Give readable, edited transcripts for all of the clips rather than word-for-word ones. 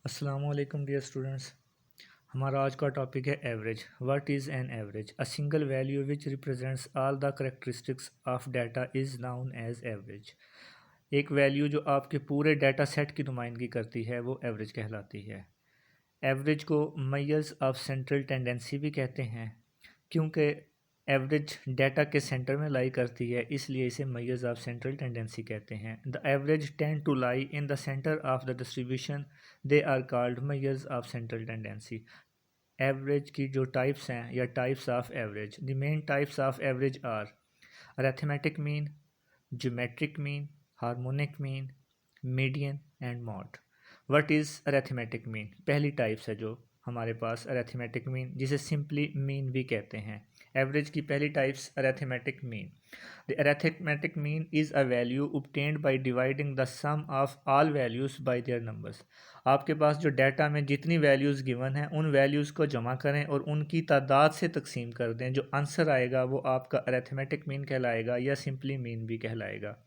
अस्सलाम वालेकुम dear students. हमारा आज का टॉपिक है average. What is an average? A single value which represents all the characteristics of data is known as average. एक value जो आपके पूरे डाटा सेट की नुमाइंदगी करती है वो एवरेज कहलाती है। एवरेज को मेजर्स ऑफ सेंट्रल टेंडेंसी भी कहते हैं, क्योंकि एवरेज डाटा के सेंटर में लाई करती है, इसलिए इसे मेजर्स ऑफ सेंट्रल टेंडेंसी कहते हैं। The average tend to lie in the centre of the distribution, they are called measures of central tendency. Average की जो टाइप्स हैं या types of average, the main types of average are arithmetic mean, geometric mean, harmonic mean, median and mode. What is arithmetic mean? पहली types है जो हमारे पास arithmetic mean, जिसे सिंपली मीन भी कहते हैं। एवरेज की पहली types arithmetic mean. The arithmetic mean is a value obtained by dividing the sum of all values by their numbers। आपके पास जो डाटा में जितनी वैल्यूज़ गिवन हैं उन वैल्यूज़ को जमा करें और उनकी तादाद से तकसीम कर दें। जो आंसर आएगा वो आपका अरिथमेटिक मीन कहलाएगा या सिंपली मीन भी कहलाएगा।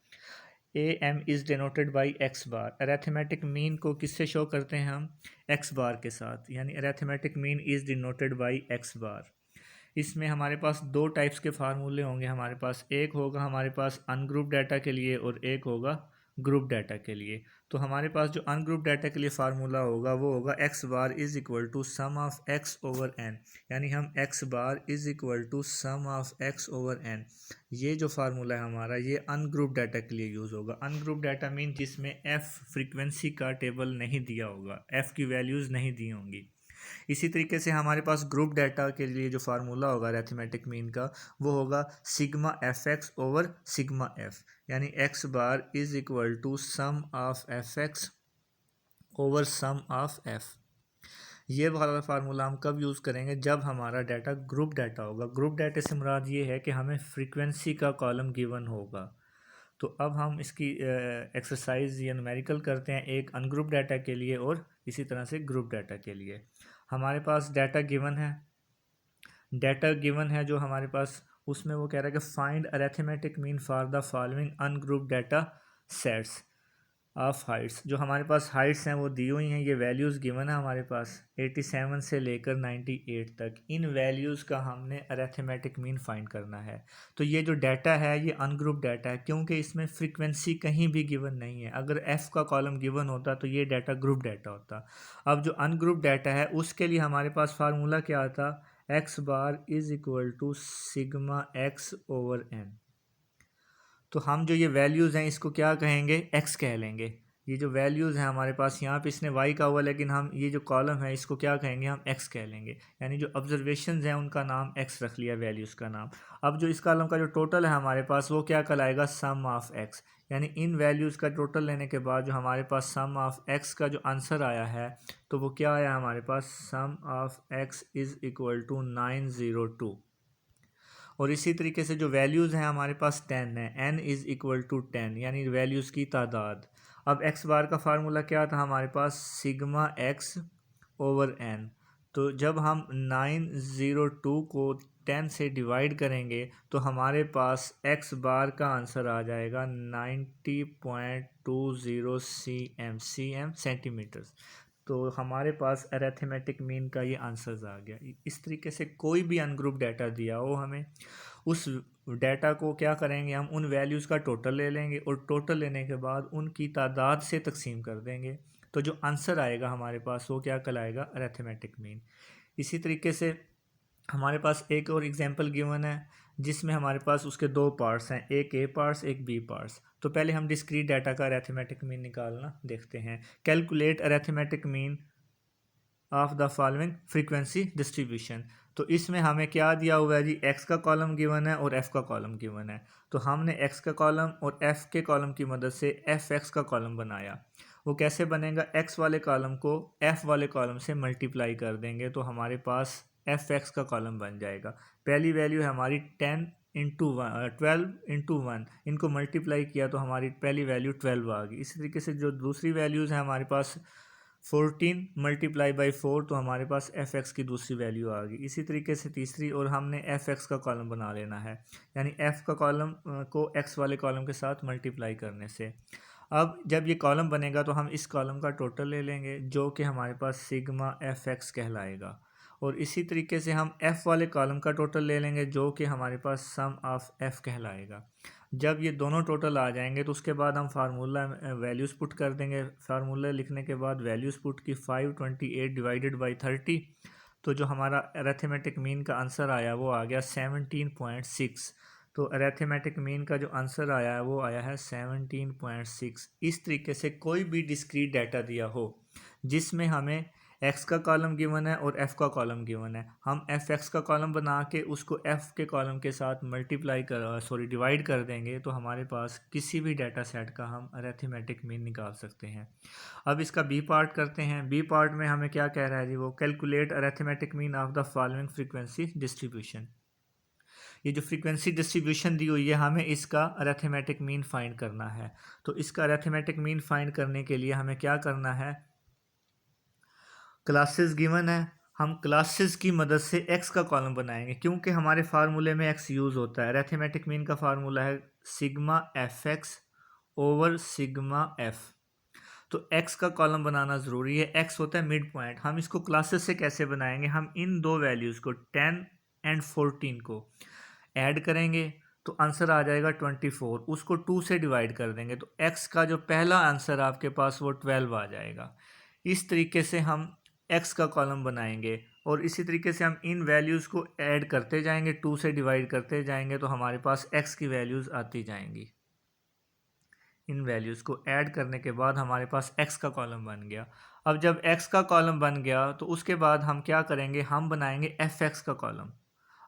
A M is denoted by x bar. Arithmetic mean को किससे शो करते हैं हम? एक्स बार के साथ, यानी arithmetic mean is denoted by x bar. इसमें हमारे पास दो टाइप्स के फार्मूले होंगे। हमारे पास एक होगा हमारे पास अनग्रुप डाटा के लिए और एक होगा ग्रुप डाटा के लिए। तो हमारे पास जो अनग्रुप डाटा के लिए फार्मूला होगा वो होगा X bar is equal to sum of X over N, यानी हम X bar is equal to sum of X over N. ये जो फार्मूला है हमारा, ये अनग्रुप डाटा के लिए यूज़ होगा। अनग्रुप डाटा मीन जिसमें एफ़ फ्रीक्वेंसी का टेबल नहीं दिया होगा, एफ़ की वैल्यूज़ नहीं दी होंगी। इसी तरीके से हमारे पास ग्रुप डाटा के लिए जो फार्मूला होगा अरिथमेटिक मीन का, वो होगा sigma f x over sigma f, यानी x bar is equal to sum of f x over sum of f. ये वाला फार्मूला हम कब यूज़ करेंगे? जब हमारा डाटा ग्रुप डाटा होगा। ग्रुप डाटा से मुराद ये है कि हमें फ्रीक्वेंसी का कॉलम गिवन होगा। तो अब हम इसकी एक्सरसाइज या न्यूमेरिकल करते हैं, एक अनग्रुप डाटा के लिए और इसी तरह से ग्रुप डाटा के लिए। हमारे पास डाटा गिवन है, डाटा गिवन है जो हमारे पास, उसमें वो कह रहा है कि find arithmetic mean for the following ungroup data sets of Heights. जो हमारे पास हाइट्स हैं वो दी हुई हैं, ये वैल्यूज़ गिवन है हमारे पास 87 से लेकर 98 तक। इन वैल्यूज़ का हमने अरिथमेटिक मीन फाइंड करना है। तो ये जो डाटा है ये अनग्रुप डाटा है, क्योंकि इसमें फ्रीक्वेंसी कहीं भी गिवन नहीं है। अगर एफ़ का कॉलम गिवन होता तो ये डाटा ग्रुप डाटा होता। अब जो अनग्रुप डाटा है उसके लिए हमारे पास फार्मूला क्या आता? X bar is equal to sigma X over N. तो हम जो ये वैल्यूज़ हैं इसको क्या कहेंगे? एक्स कह लेंगे। ये जो वैल्यूज़ हैं हमारे पास, यहाँ पे इसने वाई का हुआ, लेकिन हम ये जो कॉलम है इसको क्या कहेंगे? हम एक्स कह लेंगे। यानी जो ऑब्जर्वेशंस हैं उनका नाम एक्स रख लिया, वैल्यूज़ का नाम। अब जो इस कॉलम का जो टोटल है हमारे पास वो क्या कहलाएगा? सम ऑफ एक्स। यानी इन वैल्यूज़ का टोटल लेने के बाद जो हमारे पास सम ऑफ एक्स का जो आंसर आया है, तो वो क्या आया हमारे पास? Sum of x is equal to 902। और इसी तरीके से जो वैल्यूज़ हैं हमारे पास 10 है, n इज़ इक्वल टू 10, यानी वैल्यूज़ की तादाद। अब x बार का फार्मूला क्या था हमारे पास? Sigma x over n। तो जब हम 902 को 10 से डिवाइड करेंगे तो हमारे पास x बार का आंसर आ जाएगा 90.20 cm सेंटीमीटर्स। तो हमारे पास अरिथमेटिक मीन का ये आंसर्स आ गया। इस तरीके से कोई भी अनग्रुप डाटा दिया हो हमें, उस डाटा को क्या करेंगे? हम उन वैल्यूज़ का टोटल ले लेंगे और टोटल लेने के बाद उनकी तादाद से तकसीम कर देंगे। तो जो आंसर आएगा हमारे पास वो क्या कहलाएगा? Arithmetic mean. इसी तरीके से हमारे पास एक और एग्जांपल गिवन है जिसमें हमारे पास उसके दो पार्ट्स हैं, एक ए पार्ट्स एक बी पार्ट्स। तो पहले हम डिस्क्रीट डाटा का अरिथमेटिक मीन निकालना देखते हैं। Calculate arithmetic mean of the following frequency distribution. तो इसमें हमें क्या दिया हुआ है जी? एक्स का कॉलम गिवन है और एफ़ का कॉलम गिवन है। तो हमने एक्स का कॉलम और एफ़ के कॉलम की मदद से एफ एक्स का कॉलम बनाया। वो कैसे बनेगा? एक्स वाले कॉलम को एफ़ वाले कॉलम से मल्टीप्लाई कर देंगे तो हमारे पास एफ एक्स का कॉलम बन जाएगा। पहली वैल्यू है हमारी 10 इंटू 12 इंटू 1, इनको मल्टीप्लाई किया तो हमारी पहली वैल्यू 12 आ गई। इसी तरीके से जो दूसरी वैल्यूज़ हैं हमारे पास 14 मल्टीप्लाई बाई 4, तो हमारे पास एफ एक्स की दूसरी वैल्यू आ गई। इसी तरीके से तीसरी, और हमने एफ एक्स का कॉलम बना लेना है, यानी एफ का कॉलम को एक्स वाले कॉलम के साथ मल्टीप्लाई करने से। अब जब ये कॉलम बनेगा तो हम इस कॉलम का टोटल ले लेंगे जो कि हमारे पास सिग्मा एफ एक्स कहलाएगा, और इसी तरीके से हम एफ़ वाले कॉलम का टोटल ले लेंगे जो कि हमारे पास सम ऑफ एफ़ कहलाएगा। जब ये दोनों टोटल आ जाएंगे तो उसके बाद हम फार्मूला वैल्यूज़ पुट कर देंगे। फार्मूला लिखने के बाद वैल्यूज़ पुट की 528 डिवाइडेड बाई 30, तो जो हमारा अरिथमेटिक मीन का आंसर आया वो आ गया 17.6। तो अरिथमेटिक मीन का जो आंसर आया है वो आया है 17.6। इस तरीके से कोई भी डिस्क्रीट डाटा दिया हो जिसमें हमें एक्स का कॉलम गिवन है और एफ़ का कॉलम गिवन है, हम एफ एक्स का कॉलम बना के उसको एफ़ के कॉलम के साथ डिवाइड कर देंगे तो हमारे पास किसी भी डाटा सेट का हम अरिथमेटिक मीन निकाल सकते हैं। अब इसका बी पार्ट करते हैं। बी पार्ट में हमें क्या कह रहा है जी, वो calculate arithmetic mean of the following frequency distribution. ये जो फ्रीक्वेंसी डिस्ट्रीब्यूशन दी हुई है हमें इसका अरिथमेटिक मीन फाइंड करना है। तो इसका अरिथमेटिक मीन फाइंड करने के लिए हमें क्या करना है, क्लासेस गिवन है, हम क्लासेस की मदद से एक्स का कॉलम बनाएंगे क्योंकि हमारे फार्मूले में एक्स यूज़ होता है। अरिथमेटिक मीन का फार्मूला है sigma f x over sigma F. तो एक्स का कॉलम बनाना ज़रूरी है। एक्स होता है मिड पॉइंट। हम इसको क्लासेस से कैसे बनाएंगे, हम इन दो वैल्यूज़ को 10 एंड 14 को ऐड करेंगे तो आंसर आ जाएगा 24। उसको 2 से डिवाइड कर देंगे तो एक्स का जो पहला आंसर आपके पास वो 12 आ जाएगा। इस तरीके से हम एक्स का कॉलम बनाएंगे और इसी तरीके से हम इन वैल्यूज़ को ऐड करते जाएंगे, 2 से डिवाइड करते जाएंगे तो हमारे पास एक्स की वैल्यूज़ आती जाएंगी। इन वैल्यूज़ को ऐड करने के बाद हमारे पास x का कॉलम बन गया। अब जब x का कॉलम बन गया तो उसके बाद हम क्या करेंगे, हम बनाएंगे fx का कॉलम।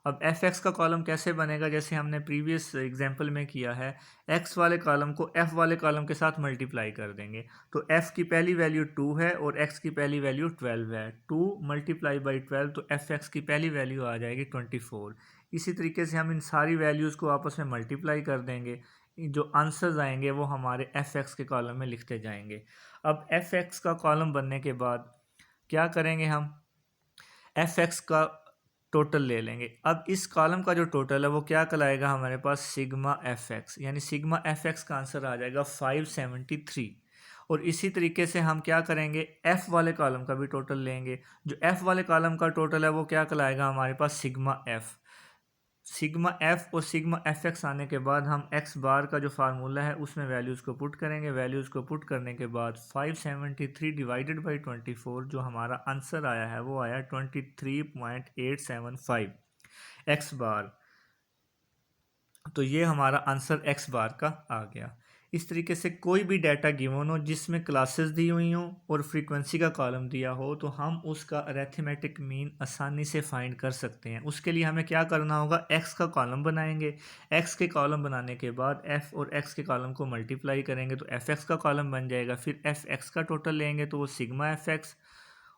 अब fx का कॉलम कैसे बनेगा, जैसे हमने प्रीवियस एग्जांपल में किया है, x वाले कॉलम को f वाले कॉलम के साथ मल्टीप्लाई कर देंगे। तो f की पहली वैल्यू 2 है और x की पहली वैल्यू 12 है। 2 मल्टीप्लाई बाई 12 तो fx की पहली वैल्यू आ जाएगी 24। इसी तरीके से हम इन सारी वैल्यूज़ को आपस में मल्टीप्लाई कर देंगे, जो आंसर्स आएंगे वो हमारे एफ एक्स के कॉलम में लिखते जाएंगे। अब एफ एक्स का कॉलम बनने के बाद क्या करेंगे, हम एफ एक्स का टोटल ले लेंगे। अब इस कॉलम का जो टोटल है वो क्या कहलाएगा, हमारे पास सिग्मा एफ एक्स, यानी सिग्मा एफ एक्स का आंसर आ जाएगा 573। और इसी तरीके से हम क्या करेंगे, एफ़ वाले कॉलम का भी टोटल लेंगे। जो एफ़ वाले कॉलम का टोटल है वो क्या कहलाएगा, हमारे पास सिग्मा एफ़। सिग्मा एफ और सिग्मा एफ एक्स आने के बाद हम एक्स बार का जो फार्मूला है उसमें वैल्यूज़ को पुट करेंगे। वैल्यूज़ को पुट करने के बाद 573 डिवाइडेड बाई 24, जो हमारा आंसर आया है वो आया 23.875 एक्स बार। तो ये हमारा आंसर एक्स बार का आ गया। इस तरीके से कोई भी डाटा गिवन हो जिसमें क्लासेस दी हुई हों और फ्रीक्वेंसी का कॉलम दिया हो तो हम उसका अरिथमेटिक मीन आसानी से फाइंड कर सकते हैं। उसके लिए हमें क्या करना होगा, एक्स का कॉलम बनाएंगे। एक्स के कॉलम बनाने के बाद एफ़ और एक्स के कॉलम को मल्टीप्लाई करेंगे तो एफ एक्स का कॉलम बन जाएगा। फिर एफ एक्स का टोटल लेंगे तो वो सिग्मा एफ एक्स,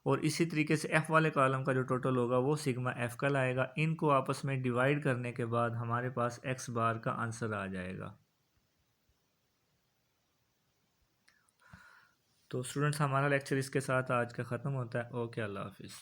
और इसी तरीके से एफ़ वाले कॉलम का जो टोटल होगा वो सिग्मा एफ़ का लाएगा। इनको आपस में डिवाइड करने के बाद हमारे पास एक्स बार का आंसर आ जाएगा। तो स्टूडेंट्स, हमारा लेक्चर इसके साथ आज का ख़त्म होता है। ओके, अल्लाह हाफिज़।